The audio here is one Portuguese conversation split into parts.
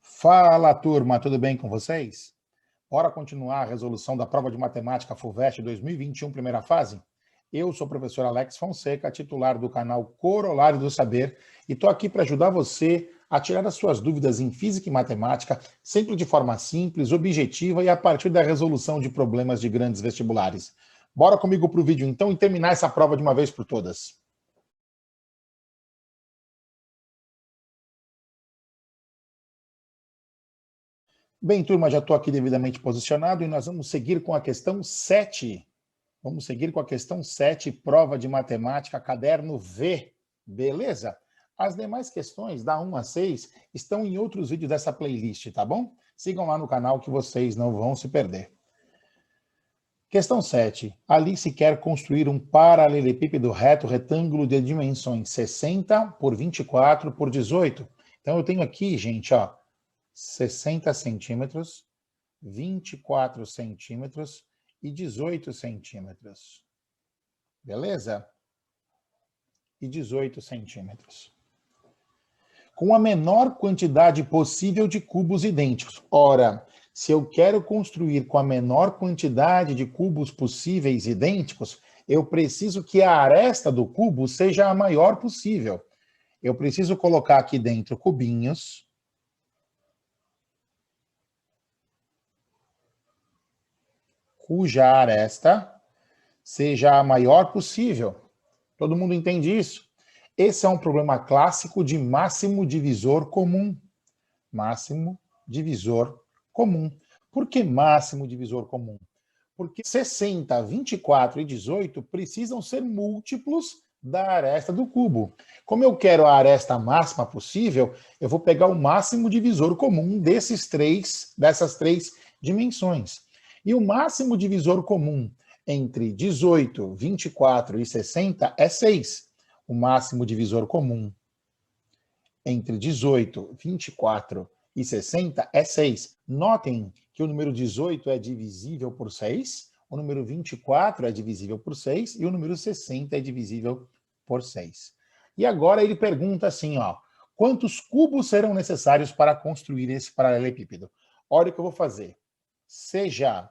Fala, turma, tudo bem com vocês? Bora continuar a resolução da prova de matemática FUVEST 2021, primeira fase? Eu sou o professor Alex Fonseca, titular do canal Corolário do Saber, e estou aqui para ajudar você a tirar as suas dúvidas em física e matemática, sempre de forma simples, objetiva e a partir da resolução de problemas de grandes vestibulares. Bora comigo para o vídeo então e terminar essa prova de uma vez por todas. Bem, turma, já estou aqui devidamente posicionado e nós vamos seguir com a questão 7. Vamos seguir com a questão 7, prova de matemática, caderno V. Beleza? As demais questões, da 1 a 6, estão em outros vídeos dessa playlist, tá bom? Sigam lá no canal que vocês não vão se perder. Questão 7. Alice quer construir um paralelepípedo reto retângulo de dimensões 60 por 24 por 18. Então eu tenho aqui, gente, ó, 60 centímetros, 24 centímetros e 18 centímetros. Beleza? E 18 centímetros. Com a menor quantidade possível de cubos idênticos. Ora, se eu quero construir com a menor quantidade de cubos possíveis idênticos, eu preciso que a aresta do cubo seja a maior possível. Eu preciso colocar aqui dentro cubinhos cuja aresta seja a maior possível. Todo mundo entende isso? Esse é um problema clássico de máximo divisor comum. Máximo divisor comum. Por que máximo divisor comum? Porque 60, 24 e 18 precisam ser múltiplos da aresta do cubo. Como eu quero a aresta máxima possível, eu vou pegar o máximo divisor comum dessas três dimensões. E o máximo divisor comum entre 18, 24 e 60 é 6. O máximo divisor comum entre 18, 24 e 60 é 6. Notem que o número 18 é divisível por 6, o número 24 é divisível por 6 e o número 60 é divisível por 6. E agora ele pergunta assim, ó, quantos cubos serão necessários para construir esse paralelepípedo? Olha o que eu vou fazer. Seja,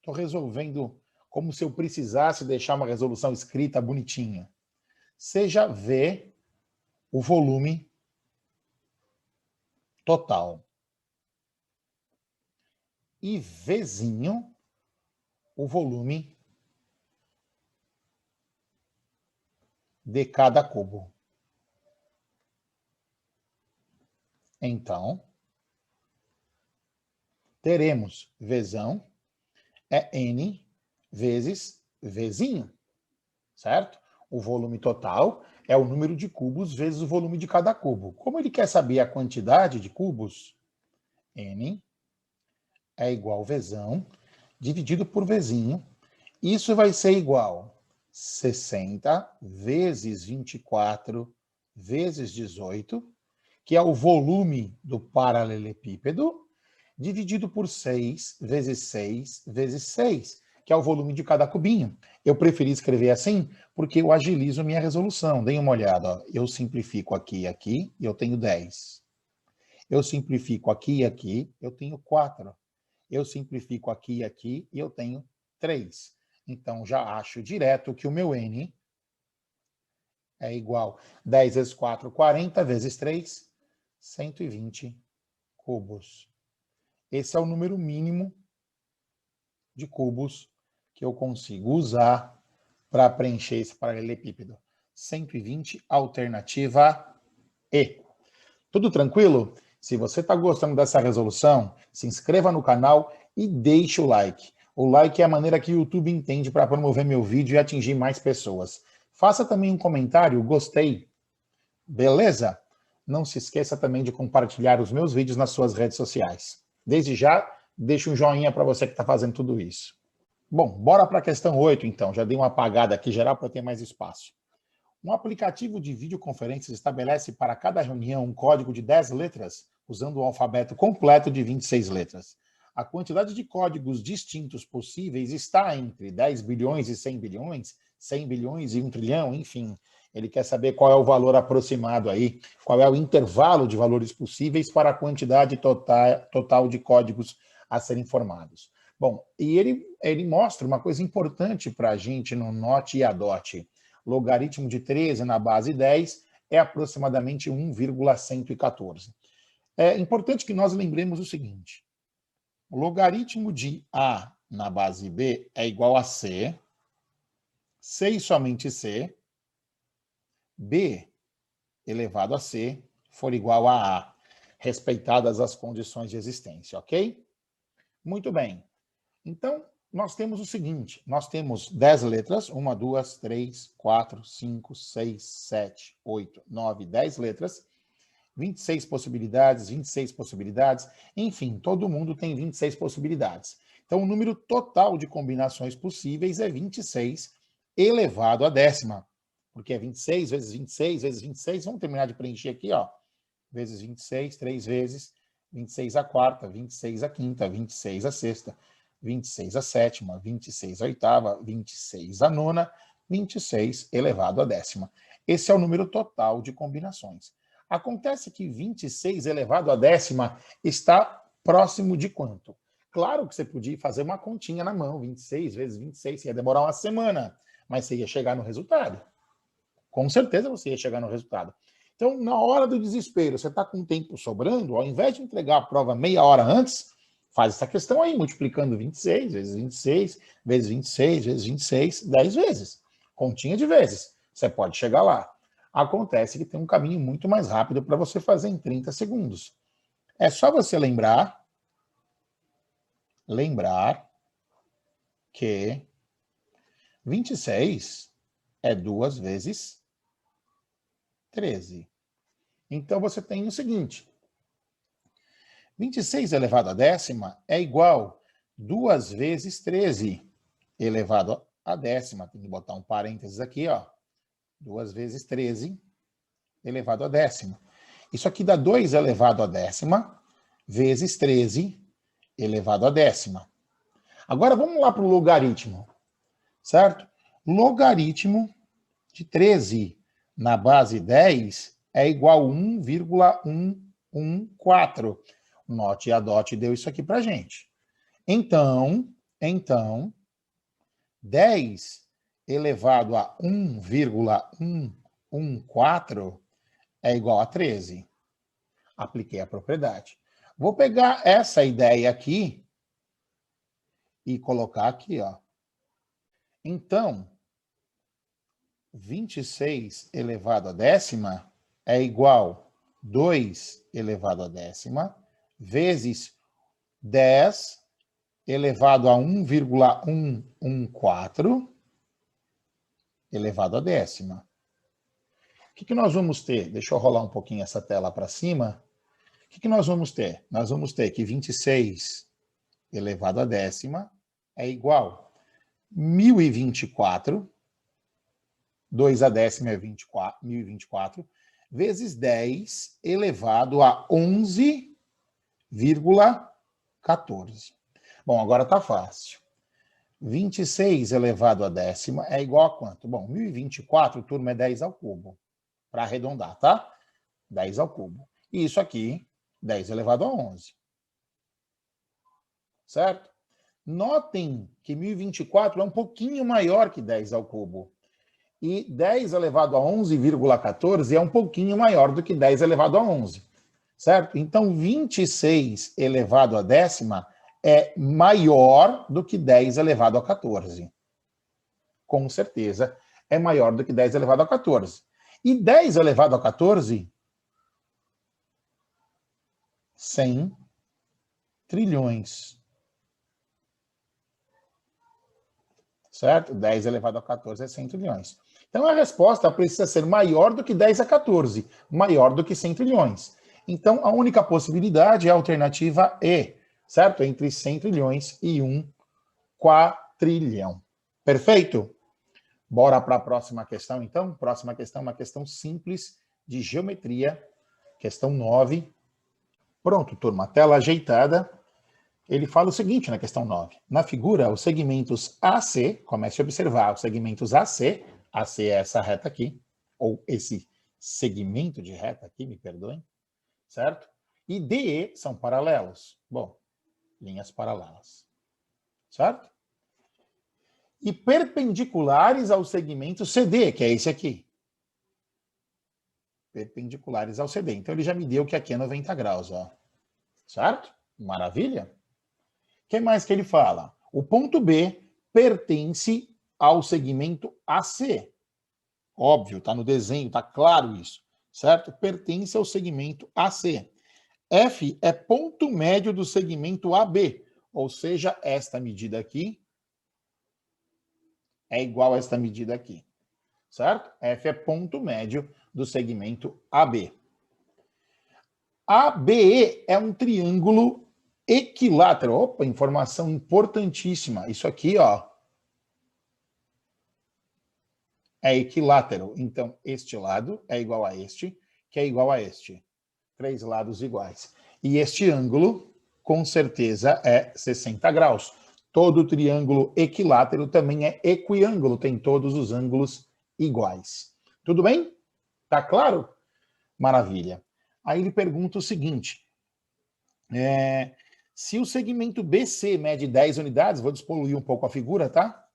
estou resolvendo como se eu precisasse deixar uma resolução escrita bonitinha. Seja V o volume total. E Vzinho o volume de cada cubo. Então, teremos Vzão é N vezes Vzinho, certo? O volume total é o número de cubos vezes o volume de cada cubo. Como ele quer saber a quantidade de cubos, N é igual a Vzão dividido por Vzinho. Isso vai ser igual a 60 vezes 24 vezes 18, que é o volume do paralelepípedo, dividido por 6 vezes 6 vezes 6, que é o volume de cada cubinho. Eu preferi escrever assim porque eu agilizo minha resolução. Deem uma olhada. Ó. Eu simplifico aqui e aqui e eu tenho 10. Eu simplifico aqui e aqui, eu tenho 4. Eu simplifico aqui e aqui e eu tenho 3. Então, já acho direto que o meu N é igual a 10 vezes 4, 40, vezes 3, 120 cubos. Esse é o número mínimo de cubos que eu consigo usar para preencher esse paralelepípedo. 120, alternativa E. Tudo tranquilo? Se você está gostando dessa resolução, se inscreva no canal e deixe o like. O like é a maneira que o YouTube entende para promover meu vídeo e atingir mais pessoas. Faça também um comentário, gostei. Beleza? Não se esqueça também de compartilhar os meus vídeos nas suas redes sociais. Desde já, deixe um joinha para você que está fazendo tudo isso. Bom, bora para a questão 8, então. Já dei uma apagada aqui geral para ter mais espaço. Um aplicativo de videoconferências estabelece para cada reunião um código de 10 letras, usando o alfabeto completo de 26 letras. A quantidade de códigos distintos possíveis está entre 10 bilhões e 100 bilhões, 100 bilhões e 1 trilhão, enfim. Ele quer saber qual é o valor aproximado aí, qual é o intervalo de valores possíveis para a quantidade total de códigos a serem formados. Bom, e ele mostra uma coisa importante para a gente no NOT e ADOT. Logaritmo de 13 na base 10 é aproximadamente 1,114. É importante que nós lembremos o seguinte: o logaritmo de A na base B é igual a C, C e somente C, B elevado a C for igual a A, respeitadas as condições de existência, ok? Muito bem. Então, nós temos o seguinte, nós temos 10 letras, 1, 2, 3, 4, 5, 6, 7, 8, 9, 10 letras, 26 possibilidades, enfim, todo mundo tem 26 possibilidades. Então, o número total de combinações possíveis é 26 elevado à décima, porque é 26 vezes 26 vezes 26, vamos terminar de preencher aqui, ó, vezes 26, 3 vezes, 26 a quarta, 26 a quinta, 26 a sexta, 26 a sétima, 26 a oitava, 26 a nona, 26 elevado à décima. Esse é o número total de combinações. Acontece que 26 elevado à décima está próximo de quanto? Claro que você podia fazer uma continha na mão, 26 vezes 26, ia demorar uma semana, mas você ia chegar no resultado. Com certeza você ia chegar no resultado. Então, na hora do desespero, você está com tempo sobrando, ao invés de entregar a prova meia hora antes, faz essa questão aí, multiplicando 26 vezes 26, vezes 26, vezes 26, 10 vezes. Continha de vezes. Você pode chegar lá. Acontece que tem um caminho muito mais rápido para você fazer em 30 segundos. É só você lembrar que 26 é 2 vezes 13. Então você tem o seguinte: 26 elevado à décima é igual 2 vezes 13 elevado à décima. Tem que botar um parênteses aqui, ó. 2 vezes 13 elevado à décima. Isso aqui dá 2 elevado à décima vezes 13 elevado à décima. Agora vamos lá para o logaritmo, certo? Logaritmo de 13 na base 10 é igual a 1,114. O NOT e a DOT deu isso aqui para a gente. Então, 10 elevado a 1,114 é igual a 13. Apliquei a propriedade. Vou pegar essa ideia aqui e colocar aqui, ó. Então, 26 elevado à décima é igual a 2 elevado à décima vezes 10 elevado a 1,114 elevado à décima. O que nós vamos ter? Deixa eu rolar um pouquinho essa tela para cima. O que nós vamos ter? Nós vamos ter que 26 elevado à décima é igual a 1024, 2 a décima é 1024, vezes 10 elevado a 11,14. Bom, agora está fácil. 26 elevado à décima é igual a quanto? Bom, 1024, turma, é 10 ao cubo. Para arredondar, tá? 10 ao cubo. E isso aqui, 10 elevado a 11. Certo? Notem que 1024 é um pouquinho maior que 10 ao cubo. E 10 elevado a 11,14 é um pouquinho maior do que 10 elevado a 11. Certo? Então, 26 elevado a décima é maior do que 10 elevado a 14. Com certeza, é maior do que 10 elevado a 14. E 10 elevado a 14, 100 trilhões. Certo? 10 elevado a 14 é 100 trilhões. Então, a resposta precisa ser maior do que 10 a 14, maior do que 100 trilhões. Então, a única possibilidade é a alternativa E, certo? Entre 100 trilhões e 1 quatrilhão. Perfeito? Bora para a próxima questão, então? Próxima questão, uma questão simples de geometria, questão 9. Pronto, turma, tela ajeitada. Ele fala o seguinte na questão 9. Na figura, os segmentos AC, comece a observar, os segmentos AC é essa reta aqui, ou esse segmento de reta aqui, me perdoem, certo? E DE são paralelos. Bom, linhas paralelas, certo? E perpendiculares ao segmento CD, que é esse aqui. Perpendiculares ao CD. Então, ele já me deu que aqui é 90 graus, ó. Certo? Maravilha? O que mais que ele fala? O ponto B pertence ao segmento AC. Óbvio, está no desenho, está claro isso. Certo? Pertence ao segmento AC. F é ponto médio do segmento AB. Ou seja, esta medida aqui é igual a esta medida aqui. Certo? F é ponto médio do segmento AB. ABE é um triângulo equilátero. Opa, informação importantíssima. Isso aqui, ó, é equilátero. Então, este lado é igual a este, que é igual a este. 3 lados iguais. E este ângulo, com certeza, é 60 graus. Todo triângulo equilátero também é equiângulo, tem todos os ângulos iguais. Tudo bem? Tá claro? Maravilha. Aí ele pergunta o seguinte, se o segmento BC mede 10 unidades, vou despoluir um pouco a figura, tá?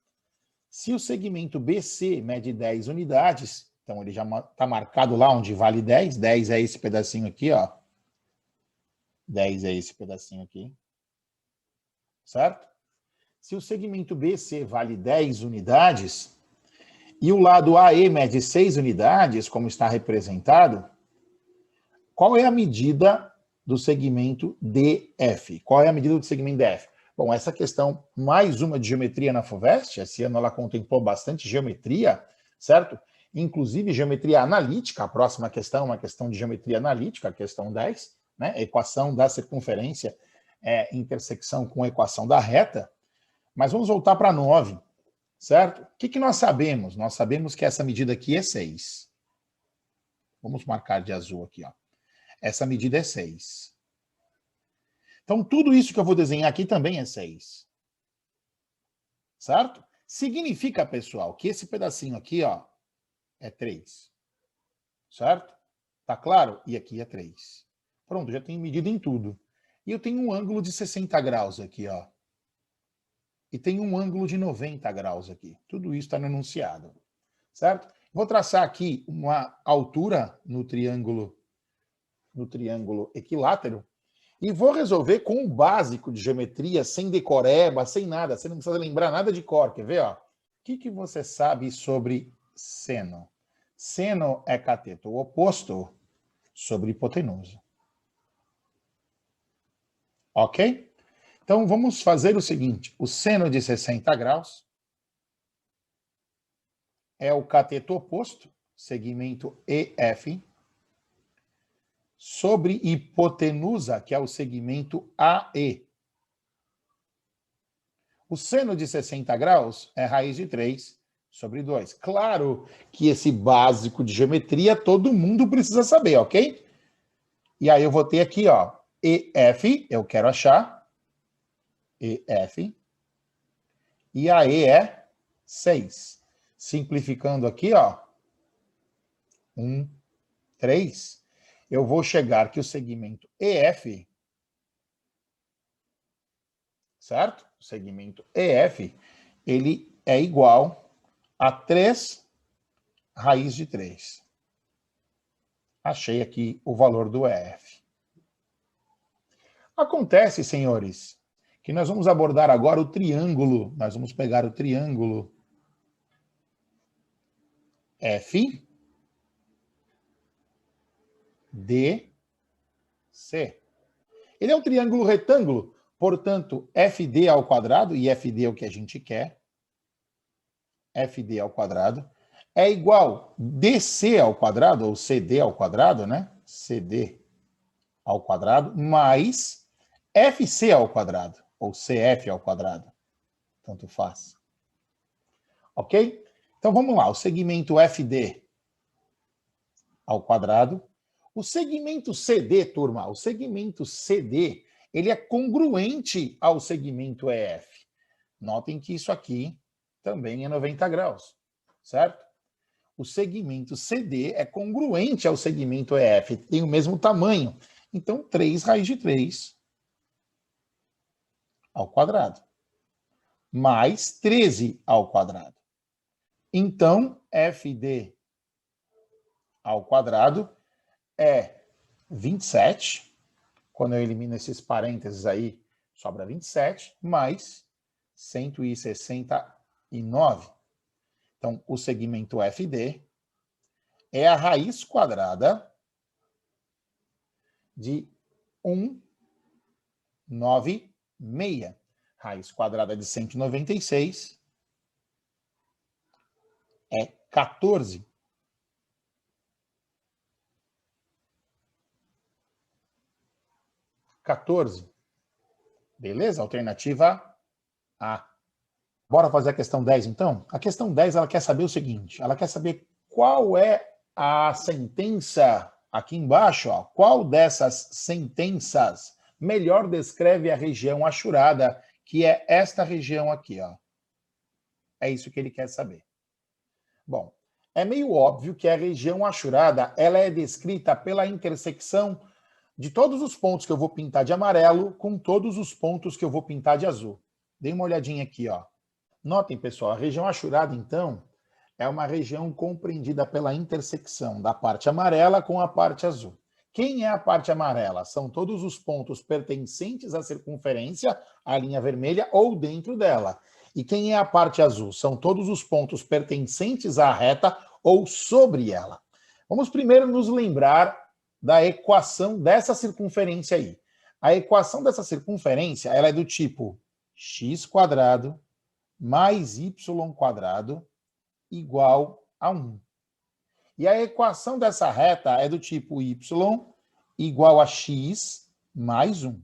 Se o segmento BC mede 10 unidades, então ele já está marcado lá onde vale 10, 10 é esse pedacinho aqui, ó. 10 é esse pedacinho aqui, certo? Se o segmento BC vale 10 unidades, e o lado AE mede 6 unidades, como está representado, qual é a medida do segmento DF? Qual é a medida do segmento DF? Bom, essa questão, mais uma de geometria na FUVEST, esse ano ela contemplou bastante geometria, certo? Inclusive geometria analítica, a próxima questão é uma questão de geometria analítica, a questão 10, né? Equação da circunferência, intersecção com a equação da reta. Mas vamos voltar para 9, certo? O que nós sabemos? Nós sabemos que essa medida aqui é 6. Vamos marcar de azul aqui, ó. Essa medida é 6. Então, tudo isso que eu vou desenhar aqui também é 6. Certo? Significa, pessoal, que esse pedacinho aqui, ó, é 3. Certo? Tá claro? E aqui é 3. Pronto, já tenho medida em tudo. E eu tenho um ângulo de 60 graus aqui, ó. E tenho um ângulo de 90 graus aqui. Tudo isso está no enunciado. Certo? Vou traçar aqui uma altura no triângulo equilátero, e vou resolver com o básico de geometria, sem decoreba, sem nada. Você não precisa lembrar nada de cor. Quer ver? Ó? O que você sabe sobre seno? Seno é cateto oposto sobre hipotenusa. Ok? Então, vamos fazer o seguinte. O seno de 60 graus é o cateto oposto, segmento EF, sobre hipotenusa, que é o segmento AE. O seno de 60 graus é raiz de 3 sobre 2. Claro que esse básico de geometria todo mundo precisa saber, ok? E aí eu vou ter aqui, ó, EF, eu quero achar, EF, e AE é 6. Simplificando aqui, ó, 1, 3. Eu vou chegar que o segmento EF, certo? O segmento EF, ele é igual a 3 raiz de 3. Achei aqui o valor do EF. Acontece, senhores, que nós vamos abordar agora o triângulo. Nós vamos pegar o triângulo F, D, C. Ele é um triângulo retângulo, portanto, FD ao quadrado, e FD é o que a gente quer, FD ao quadrado, é igual DC ao quadrado, ou CD ao quadrado, né? CD ao quadrado, mais FC ao quadrado, ou CF ao quadrado. Tanto faz. Ok? Então, vamos lá. O segmento FD ao quadrado. O segmento CD, turma, o segmento CD, ele é congruente ao segmento EF. Notem que isso aqui também é 90 graus, certo? o segmento CD é congruente ao segmento EF, tem o mesmo tamanho. Então, 3 raiz de 3 ao quadrado, mais 13 ao quadrado. Então, FD ao quadrado é 27. Quando eu elimino esses parênteses aí, sobra 27, mais 169. Então, o segmento FD é a raiz quadrada de 196. Raiz quadrada de 196 é 14. Beleza? Alternativa A. Bora fazer a questão 10, então? A questão 10, ela quer saber o seguinte, ela quer saber qual é a sentença, aqui embaixo, ó, qual dessas sentenças melhor descreve a região achurada, que é esta região aqui, ó. É isso que ele quer saber. Bom, é meio óbvio que a região achurada, ela é descrita pela intersecção de todos os pontos que eu vou pintar de amarelo com todos os pontos que eu vou pintar de azul. Dê uma olhadinha aqui, ó. Notem, pessoal, a região achurada, então, é uma região compreendida pela intersecção da parte amarela com a parte azul. Quem é a parte amarela? São todos os pontos pertencentes à circunferência, à linha vermelha, ou dentro dela. E quem é a parte azul? São todos os pontos pertencentes à reta ou sobre ela. Vamos primeiro nos lembrar da equação dessa circunferência aí. A equação dessa circunferência, ela é do tipo x² mais y² igual a 1. E a equação dessa reta é do tipo y igual a x mais 1.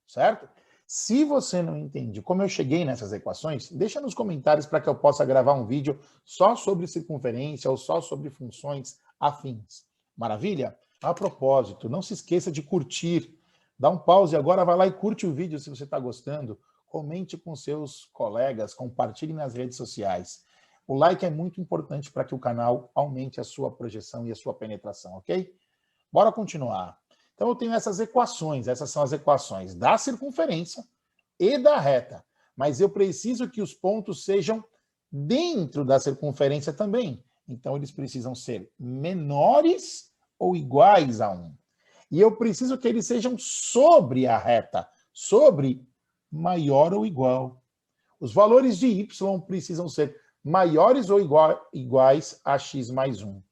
Certo? Se você não entende como eu cheguei nessas equações, deixa nos comentários para que eu possa gravar um vídeo só sobre circunferência ou só sobre funções afins. Maravilha? A propósito, não se esqueça de curtir. Dá um pause agora, vai lá e curte o vídeo se você está gostando. Comente com seus colegas, compartilhe nas redes sociais. O like é muito importante para que o canal aumente a sua projeção e a sua penetração, ok? Bora continuar. Então eu tenho essas equações, essas são as equações da circunferência e da reta. Mas eu preciso que os pontos sejam dentro da circunferência também. Então eles precisam ser menores ou iguais a 1. E eu preciso que eles sejam sobre a reta, sobre maior ou igual. Os valores de y precisam ser maiores ou iguais a x mais 1.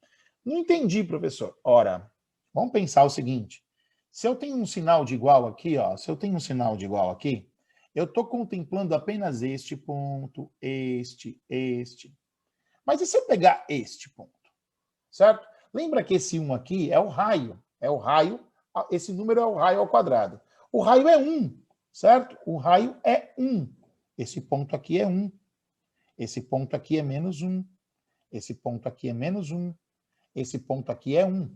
Não entendi, professor. Ora, vamos pensar o seguinte. Se eu tenho um sinal de igual aqui, ó, se eu tenho um sinal de igual aqui, eu estou contemplando apenas este ponto, este. Mas e se eu pegar este ponto? Certo? Lembra que esse 1 aqui é o raio. Esse número é o raio ao quadrado. O raio é 1, certo? O raio é 1. Esse ponto aqui é 1. Esse ponto aqui é menos 1. Esse ponto aqui é menos 1. Esse ponto aqui é 1.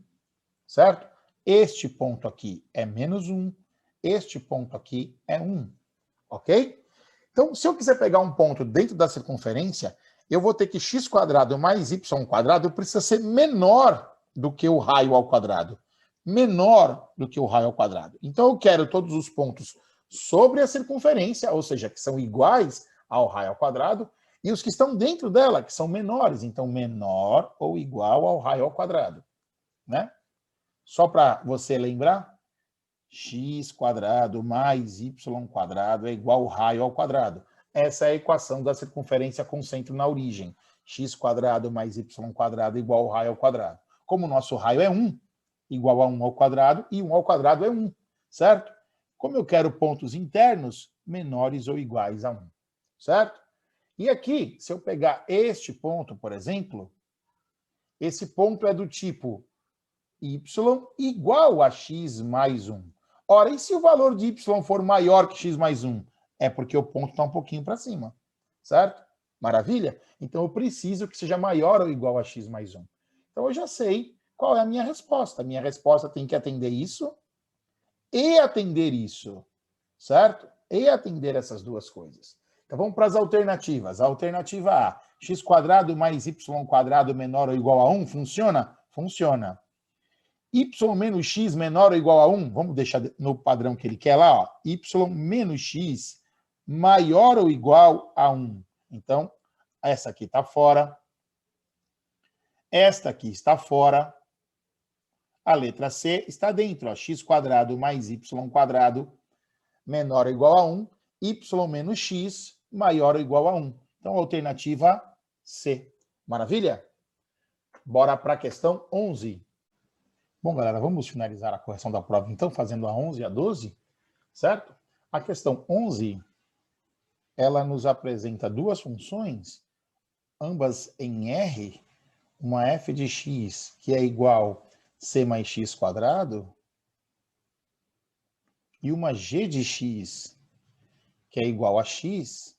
Certo? Este ponto aqui é menos 1. Este ponto aqui é 1. Ok? Então, se eu quiser pegar um ponto dentro da circunferência, eu vou ter que x² mais y² precisa ser menor do que o raio ao quadrado. Menor do que o raio ao quadrado. Então, eu quero todos os pontos sobre a circunferência, ou seja, que são iguais ao raio ao quadrado, e os que estão dentro dela, que são menores. Então, menor ou igual ao raio ao quadrado. Né? Só para você lembrar, x² mais y² é igual ao raio ao quadrado. Essa é a equação da circunferência com centro na origem. x² mais y² igual ao raio ao quadrado. Como o nosso raio é 1, igual a 1 ao quadrado, e 1 ao quadrado é 1, certo? Como eu quero pontos internos, menores ou iguais a 1, certo? E aqui, se eu pegar este ponto, por exemplo, esse ponto é do tipo y igual a x mais 1. Ora, e se o valor de y for maior que x mais 1? É porque o ponto está um pouquinho para cima, certo? Maravilha? Então eu preciso que seja maior ou igual a x mais 1. Então eu já sei qual é a minha resposta. A minha resposta tem que atender isso e atender isso, certo? E atender essas duas coisas. Então vamos para as alternativas. A alternativa A, x² mais y² menor ou igual a 1, funciona? Funciona. Y menos x menor ou igual a 1, vamos deixar no padrão que ele quer lá, ó, y menos x maior ou igual a 1. Então, essa aqui está fora. Esta aqui está fora. A letra C está dentro, ó, x² mais y² menor ou igual a 1, y menos x maior ou igual a 1. Então, alternativa C. Maravilha? Bora para a questão 11. Bom, galera, vamos finalizar a correção da prova, então, fazendo a 11 e a 12, certo? A questão 11, ela nos apresenta duas funções, ambas em R, uma f de x, que é igual a c mais x², e uma g de x, que é igual a x,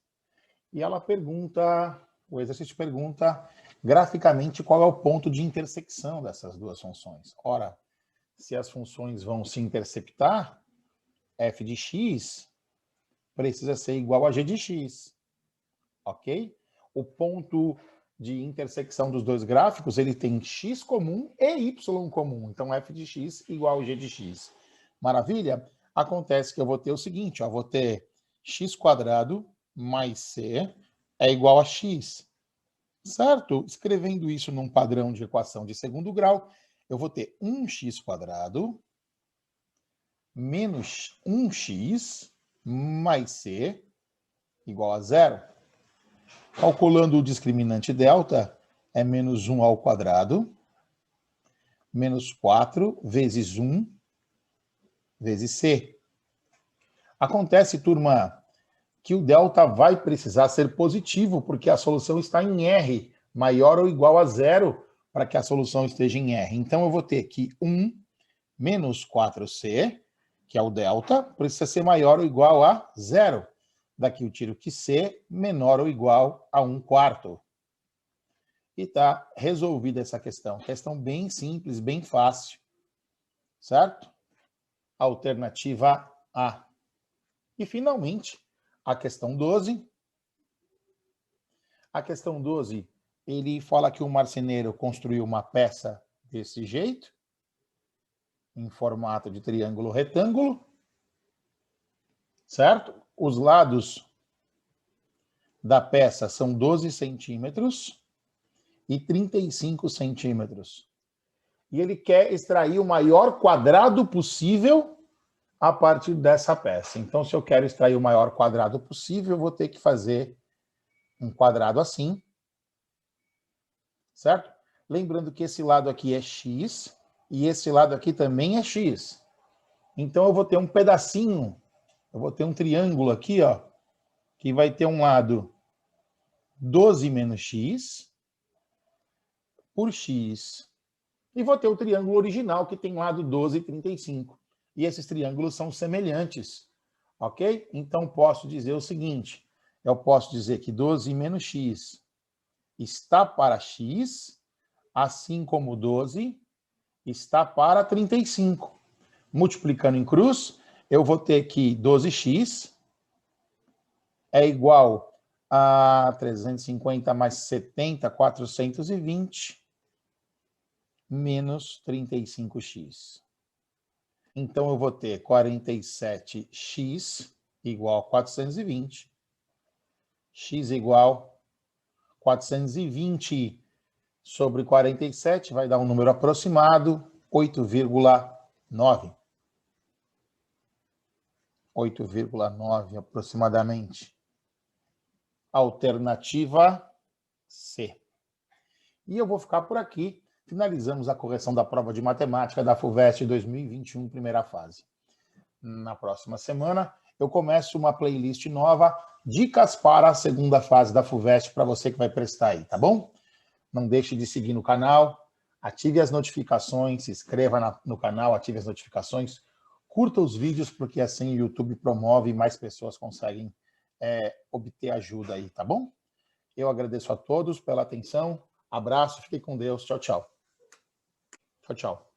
e ela pergunta, o exercício pergunta, graficamente, qual é o ponto de intersecção dessas duas funções. Ora, se as funções vão se interceptar, f de x precisa ser igual a g de x, ok? O ponto de intersecção dos dois gráficos, ele tem x comum e y comum, então f de x igual a g de x. Maravilha? Acontece que eu vou ter o seguinte, ó, vou ter x² mais c é igual a x, certo? Escrevendo isso num padrão de equação de segundo grau, eu vou ter 1x² menos 1x mais c igual a 0. Calculando o discriminante delta, é menos 1 ao quadrado, menos 4 vezes 1 vezes c. Acontece, turma, que o delta vai precisar ser positivo, porque a solução está em R, maior ou igual a 0, para que a solução esteja em R. Então, eu vou ter que 1 menos 4c, que é o delta, precisa ser maior ou igual a 0. Daqui eu tiro que c menor ou igual a 1/4. E está resolvida essa questão. Questão bem simples, bem fácil. Certo? Alternativa A. E, finalmente, a questão 12. A questão 12, ele fala que o marceneiro construiu uma peça desse jeito, em formato de triângulo retângulo, certo? Os lados da peça são 12 centímetros e 35 centímetros. E ele quer extrair o maior quadrado possível a partir dessa peça. Então, se eu quero extrair o maior quadrado possível, eu vou ter que fazer um quadrado assim, certo? Lembrando que esse lado aqui é x e esse lado aqui também é x. Então, eu vou ter um pedacinho, eu vou ter um triângulo aqui, ó, que vai ter um lado 12 menos x por x. E vou ter o triângulo original, que tem lado 12 e 35. E esses triângulos são semelhantes, ok? Então, posso dizer o seguinte, eu posso dizer que 12 menos x está para x, assim como 12 está para 35. Multiplicando em cruz, eu vou ter que 12x é igual a 350 mais 70, 420, menos 35x. Então, eu vou ter 47x igual a 420, x igual a 420 sobre 47, vai dar um número aproximado, 8,9. 8,9 aproximadamente. Alternativa C. E eu vou ficar por aqui. Finalizamos a correção da prova de matemática da FUVEST 2021, primeira fase. Na próxima semana, eu começo uma playlist nova, dicas para a segunda fase da FUVEST, para você que vai prestar aí, tá bom? Não deixe de seguir no canal, ative as notificações, se inscreva no canal, ative as notificações, curta os vídeos, porque assim o YouTube promove e mais pessoas conseguem obter ajuda aí, tá bom? Eu agradeço a todos pela atenção, abraço, fiquem com Deus, tchau, tchau. Tchau, tchau.